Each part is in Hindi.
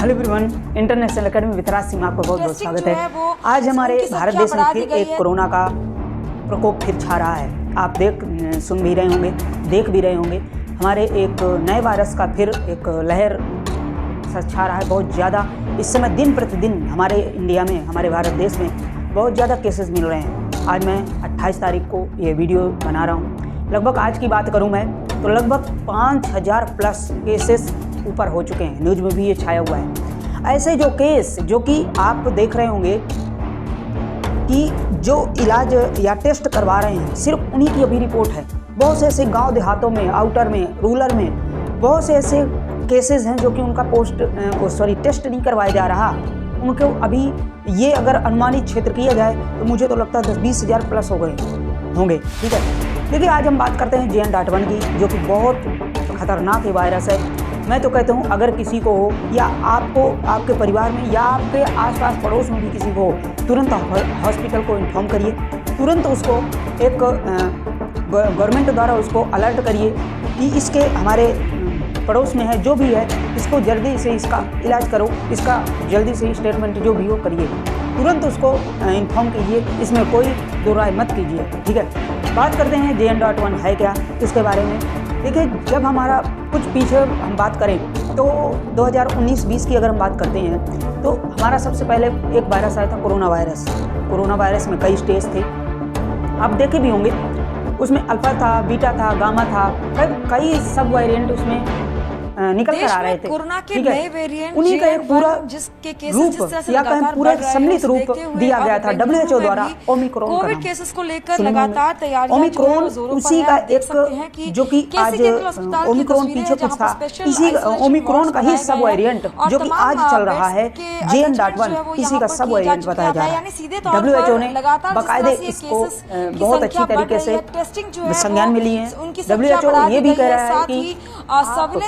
Hello everyone, international academy with Raj Singh में आपका बहुत बहुत स्वागत है। आज हमारे भारत देश में फिर एक कोरोना का प्रकोप फिर छा रहा है। आप सुन भी रहे होंगे, देख भी रहे होंगे। हमारे एक नए वायरस का फिर एक लहर छा रहा है बहुत ज़्यादा। इस समय दिन प्रतिदिन हमारे इंडिया में, हमारे भारत देश में बहुत ज़्यादा केसेस मिल रहे हैं। आज मैं 28 तारीख को ये वीडियो बना रहा हूँ। लगभग आज की बात करूँ मैं तो लगभग 5000 प्लस केसेस ऊपर हो चुके हैं। न्यूज़ में भी ये छाया हुआ है। ऐसे जो केस जो कि आप देख रहे होंगे कि जो इलाज या टेस्ट करवा रहे हैं, सिर्फ उन्हीं की अभी रिपोर्ट है। बहुत से ऐसे गांव देहातों में, आउटर में, रूरल में बहुत से ऐसे केसेस हैं जो कि उनका टेस्ट नहीं करवाया जा रहा। उनको अभी ये अगर अनुमानित क्षेत्र किया जाए तो मुझे तो लगता है 10-20 हज़ार प्लस हो गए होंगे। ठीक है, देखिए आज हम बात करते हैं JN.1 की, जो कि बहुत खतरनाक वायरस है। मैं तो कहता हूँ अगर किसी को हो या आपको, आपके परिवार में या आपके आसपास पड़ोस में भी किसी को हो, तुरंत हॉस्पिटल को इन्फॉर्म करिए। तुरंत उसको एक गवर्नमेंट द्वारा उसको अलर्ट करिए कि इसके हमारे पड़ोस में है जो भी है, इसको जल्दी से इसका इलाज करो, इसका जल्दी से स्टेटमेंट जो भी हो करिए। तुरंत उसको इन्फॉर्म कीजिए, इसमें कोई दो राय मत कीजिए। ठीक है, बात करते हैं JN.1 है क्या, इसके बारे में। देखिए, जब हमारा कुछ पीछे हम बात करें तो 2019-20 की अगर हम बात करते हैं तो हमारा सबसे पहले एक वायरस आया था कोरोना वायरस। कोरोना वायरस में कई स्टेज थे, आप देखे भी होंगे। उसमें अल्फा था, बीटा था, गामा था, कई सब वेरिएंट उसमें निकल कर आ रहे थे। कोरोना के नए वेरिएंट उन्हीं का एक पूरा रूप या कहीं पूरा सम्मिलित रूप दिया गया था WHO द्वारा ओमिक्रॉन का कोविड केसेस को लेकर लगातार तैयारियां ओमिक्रॉन उसी का एक जो कि आज ओमिक्रॉन पीछे कुछ था, इसी ओमिक्रॉन का ही सब वेरिएंट जो कि आज चल रहा है JN.1, इसी का सब वेरिएंट बताया जा रहा है। WHO ने बाकायदे इसको बहुत अच्छी तरीके से संज्ञान में लिए हैं। WHO ये भी कह रहा है कि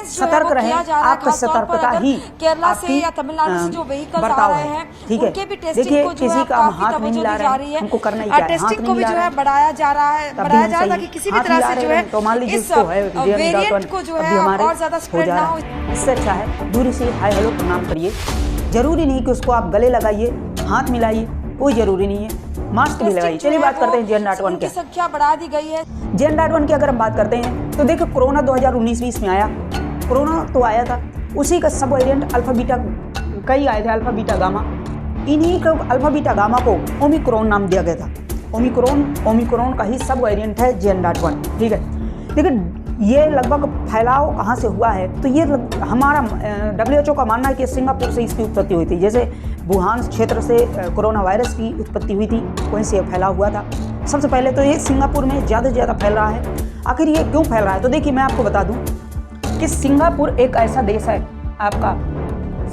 सतर्क रहें, आपका सतर्कता ही केरला से या तमिलनाडु से जो व्हीकल्स आ रहे हैं, ठीक है। उनके भी टेस्टिंग को जो है काफी तवज्जो दी जा रही है। हमको करना ही क्या है, टेस्टिंग को भी जो है बढ़ाया जा रहा है, ताकि किसी भी तरह से जो है तो मान लीजिए इस वेरिएंट को जो है और ज्यादा स्प्रेड ना हो। इससे अच्छा है दूरी से हाय हेलो प्रणाम करिए। जरूरी नहीं कि उसको आप गले लगाइए, हाथ मिलाइए, कोई जरूरी नहीं है। मास्क भी लगाइए। चलिए बात करते हैं JN.1 की संख्या बढ़ा दी गई है। JN.1 की अगर हम बात करते हैं तो देखो, कोरोना 2019-20 में आया, कोरोना तो आया था, उसी का सब वेरिएंट अल्फा बीटा कई आए थे, अल्फा बीटा गामा। इन्हीं को अल्फा बीटा गामा को ओमिक्रॉन नाम दिया गया था। ओमिक्रॉन का ही सब वेरिएंट है JN.1। ठीक है, लेकिन ये लगभग फैलाव कहाँ से हुआ है तो ये हमारा WHO का मानना है कि सिंगापुर से इसकी उत्पत्ति हुई थी। जैसे वुहान क्षेत्र से कोरोना वायरस की उत्पत्ति हुई थी, वहीं से फैलाव हुआ था। सबसे पहले तो ये सिंगापुर में ज़्यादा से ज़्यादा फैल रहा है। आखिर ये क्यों फैल रहा है तो देखिए, मैं आपको बता दूं कि सिंगापुर एक ऐसा देश है, आपका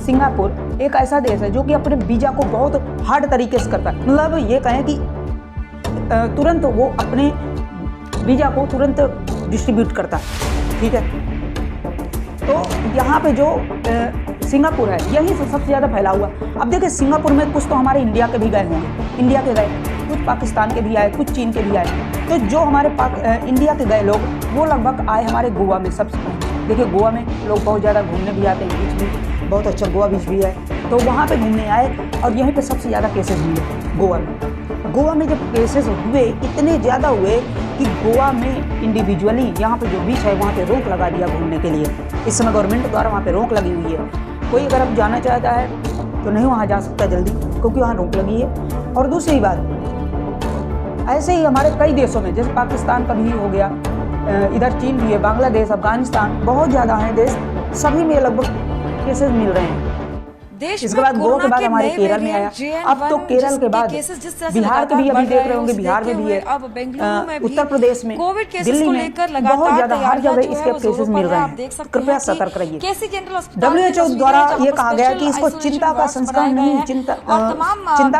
सिंगापुर एक ऐसा देश है जो कि अपने वीज़ा को बहुत हार्ड तरीके से करता है। मतलब ये कहें कि तुरंत वो अपने वीज़ा को तुरंत डिस्ट्रीब्यूट करता है। ठीक है, तो यहाँ पे जो सिंगापुर है यहीं से सबसे ज़्यादा फैला हुआ। अब देखिए, सिंगापुर में कुछ तो हमारे इंडिया के भी गए होंगे, इंडिया के गए, कुछ पाकिस्तान के भी आए, कुछ चीन के भी आए। तो जो हमारे इंडिया के गए लोग वो लगभग आए हमारे गोवा में सबसे पहले। देखिए, गोवा में लोग बहुत ज़्यादा घूमने भी आते हैं, बीच भी बहुत अच्छा गोवा बीच भी है, तो वहाँ पे घूमने आए और यहीं पे सबसे ज़्यादा केसेस हुए गोवा में। गोवा में जब केसेस हुए, इतने ज़्यादा हुए कि गोवा में इंडिविजुअली यहाँ पे जो बीच है वहाँ पे रोक लगा दिया घूमने के लिए। इस समय गवर्नमेंट द्वारा वहाँ पे रोक लगी हुई है। कोई अगर अब जाना चाहता है तो नहीं वहाँ जा सकता जल्दी, क्योंकि वहाँ रोक लगी है। और दूसरी बात, ऐसे ही हमारे कई देशों में, जैसे पाकिस्तान का भी हो गया, इधर चीन भी है, बांग्लादेश, अफगानिस्तान, बहुत ज़्यादा हैं देश, सभी में लगभग केसेस मिल रहे हैं। इसके बाद गोवा के बाद हमारे केरल में आया। अब तो केरल के बाद बिहार के भी अभी देख रहे होंगे, बिहार में भी है, उत्तर प्रदेश में, दिल्ली में बहुत ज्यादा हर जगह इसके केसेस मिल रहे हैं। कृपया सतर्क रहिए। WHO द्वारा ये कहा गया कि इसको चिंता का संस्करण नहीं, चिंता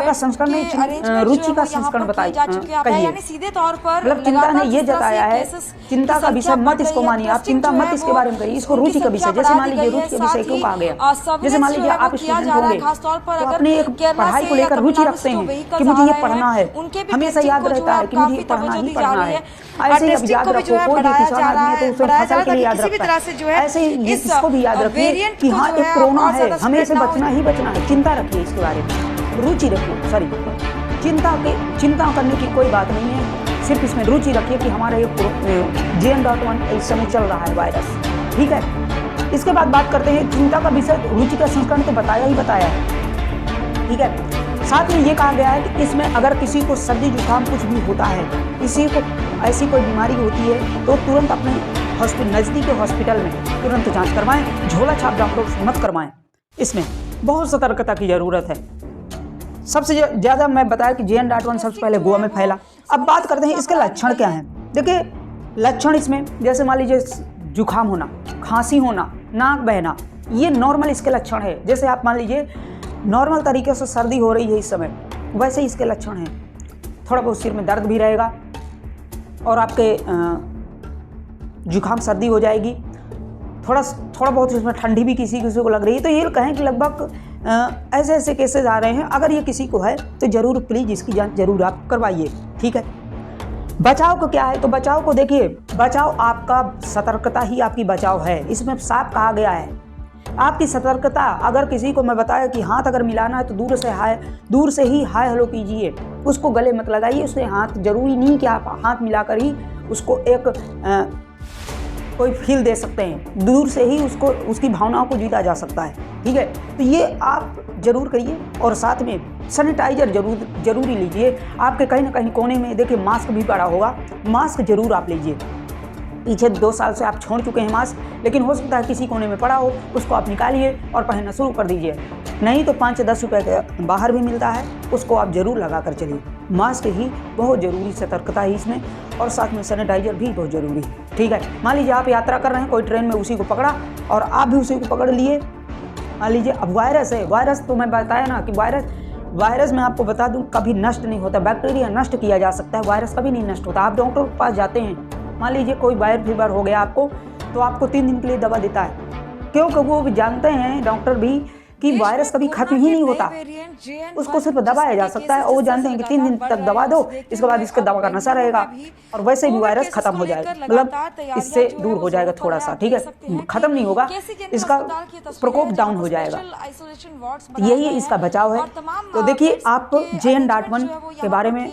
का संस्करण नहीं, रुचि का संस्करण कहिए। मतलब चिंता ने ये जताया है, चिंता का विषय मत इसको मानिए, आप चिंता मत इसके बारे में करिए, इसको रुचि का विषय। जैसे मान लीजिए रुचि का विषय क्यों कहा गया, जैसे मान लीजिए आप स्टूडेंट जा रहा है, होंगे खासतौर पर तो अगर अपने एक केरला पढ़ाई से को या लेकर रुचि तमिलनाडु रखते से जो हैं vehicles कि मुझे आ ये रहे पढ़ना हैं, है, उनके भी हमेशा testing याद को जो रहता है है कि मुझे ये काफी पढ़ना तवज्जो ही दी जा पढ़ना रही है। है। ऐसे ही अब टेस्टिंग याद को भी जो रखो, है कोई भी बढ़ाया किसान जा रहा आदमी है तो है, उसे बढ़ाया फसल जा के रहा लिए है याद कि किसी भी रखता तरह से जो है है। ऐसे ही इस इसको भी याद रखिए वेरिएंट कि को हाँ जो एक है कोरोना और है, ज्यादा हमें स्प्रेड इसे ना हो। बचना ही बचना है। चिंता रखिए इसके बारे में, रुचि रखिए, सॉरी चिंता करने की कोई बात नहीं है, सिर्फ इसमें रुचि रखिए कि हमारा ये JN.1 इस समय चल रहा है वायरस, ठीक है। इसके बाद बात करते हैं चिंता का विषय, रुचि का संस्करण तो बताया ही बताया है, ठीक है। साथ में ये कहा गया है कि इसमें अगर किसी को सर्दी जुकाम कुछ भी होता है, किसी को ऐसी कोई बीमारी होती है तो तुरंत अपने नज़दीकी हॉस्पिटल में तुरंत जांच करवाएं, झोला छाप डॉक्टरों से मत करवाएं। इसमें बहुत सतर्कता की ज़रूरत है। सबसे ज़्यादा मैं बताया कि JN.1 सबसे पहले गोवा में फैला। अब बात करते हैं इसके लक्षण क्या हैं। देखिए लक्षण इसमें जैसे मान लीजिए जुकाम होना, खांसी होना, नाक बहना, ये नॉर्मल इसके लक्षण है। जैसे आप मान लीजिए नॉर्मल तरीके से सर्दी हो रही है इस समय, वैसे ही इसके लक्षण हैं। थोड़ा बहुत सिर में दर्द भी रहेगा और आपके जुकाम सर्दी हो जाएगी, थोड़ा बहुत इसमें ठंडी भी किसी को लग रही है। तो ये कहें कि लगभग ऐसे ऐसे केसेस आ रहे हैं। अगर ये किसी को है तो ज़रूर प्लीज़ इसकी जांच ज़रूर आप करवाइए, ठीक है। बचाव को क्या है, तो बचाव को देखिए, बचाव आपका सतर्कता ही आपकी बचाव है। इसमें साफ कहा गया है आपकी सतर्कता। अगर किसी को मैं बताया कि हाथ अगर मिलाना है तो दूर से ही हाय हेलो कीजिए, उसको गले मत लगाइए, उससे हाथ, जरूरी नहीं कि आप हाथ मिलाकर ही उसको एक कोई फील दे सकते हैं, दूर से ही उसको उसकी भावनाओं को जीता जा सकता है, ठीक है। तो ये आप जरूर करिए और साथ में सैनिटाइजर जरूरी लीजिए। आपके कहीं ना कहीं कोने में देखिए मास्क भी पड़ा होगा, मास्क जरूर आप लीजिए। पीछे 2 साल से आप छोड़ चुके हैं मास्क, लेकिन हो सकता है किसी कोने में पड़ा हो, उसको आप निकालिए और पहनना शुरू कर दीजिए। नहीं तो 5-10 रुपये के बाहर भी मिलता है, उसको आप जरूर लगा कर चलिए। मास्क ही बहुत ज़रूरी सतर्कता है इसमें, और साथ में सैनिटाइजर भी बहुत ज़रूरी है, ठीक है। मान लीजिए आप यात्रा कर रहे हैं, कोई ट्रेन में उसी को पकड़ा और आप भी उसी को पकड़ लिए। मान लीजिए अब वायरस है, वायरस तो मैं बताया ना कि वायरस में आपको बता दूं कभी नष्ट नहीं होता। बैक्टीरिया नष्ट किया जा सकता है, वायरस कभी नहीं नष्ट होता। आप डॉक्टर के पास जाते हैं, मान लीजिए कोई वायरल फीवर हो गया आपको, तो आपको 3 दिन के लिए दवा देता है, क्योंकि वो भी जानते हैं डॉक्टर भी कि वायरस कभी खत्म ही नहीं होता, उसको सिर्फ दबाया जा सकता है। और वो जानते हैं कि 3 दिन तक दवा दो, इसके बाद इसका दवा का नशा रहेगा और वैसे भी वायरस खत्म हो जाएगा, मतलब इससे दूर हो जाएगा थोड़ा सा, ठीक है। खत्म नहीं होगा, इसका प्रकोप डाउन हो जाएगा। यही इसका बचाव है। तो देखिए आप JN.1 के बारे में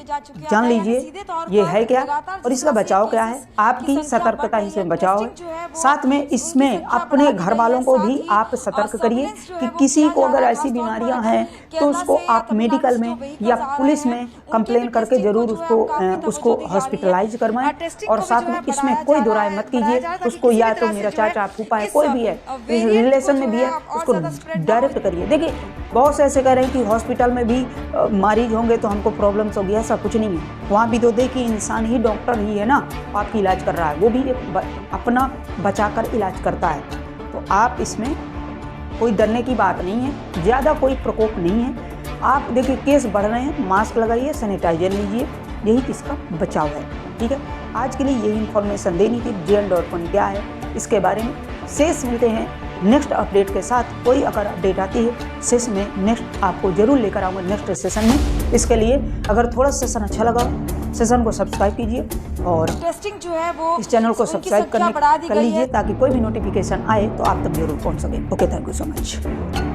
जान लीजिए, ये है क्या और इसका बचाव क्या है। आपकी सतर्कता ही से बचाव है। साथ में इसमें अपने घर वालों को भी आप सतर्क करिए कि किसी को अगर ऐसी बीमारियां हैं तो उसको आप मेडिकल में या पुलिस में कंप्लेन करके जरूर उसको हॉस्पिटलाइज करवाएं। और साथ में इसमें कोई दो राय मत कीजिए, उसको या तो मेरा चाचा फूफा है, कोई भी है, इस रिलेशन में भी है, उसको डायरेक्ट करिए। देखिए बहुत से ऐसे कह रहे हैं कि हॉस्पिटल में भी मरीज होंगे तो हमको प्रॉब्लम्स होगी, ऐसा कुछ नहीं है। वहाँ भी तो देखिए इंसान ही, डॉक्टर ही है ना, आपकी इलाज कर रहा है, वो भी अपना बचाकर इलाज करता है। तो आप इसमें कोई डरने की बात नहीं है, ज़्यादा कोई प्रकोप नहीं है। आप देखिए केस बढ़ रहे हैं, मास्क लगाइए, सैनिटाइजर लीजिए, यही इसका बचाव है, ठीक है। आज के लिए यही इन्फॉर्मेशन देनी थी JN.1 क्या है इसके बारे में। शेष मिलते हैं नेक्स्ट अपडेट के साथ। कोई अगर अपडेट आती है शेष में नेक्स्ट आपको जरूर लेकर आऊँगा नेक्स्ट सेशन में। इसके लिए अगर थोड़ा सेशन अच्छा लगा, सेशन को सब्सक्राइब कीजिए और टेस्टिंग जो है वो इस चैनल को सब्सक्राइब कर लीजिए ताकि कोई भी नोटिफिकेशन आए तो आप तक जरूर पहुंच सके। Okay, thank you so much.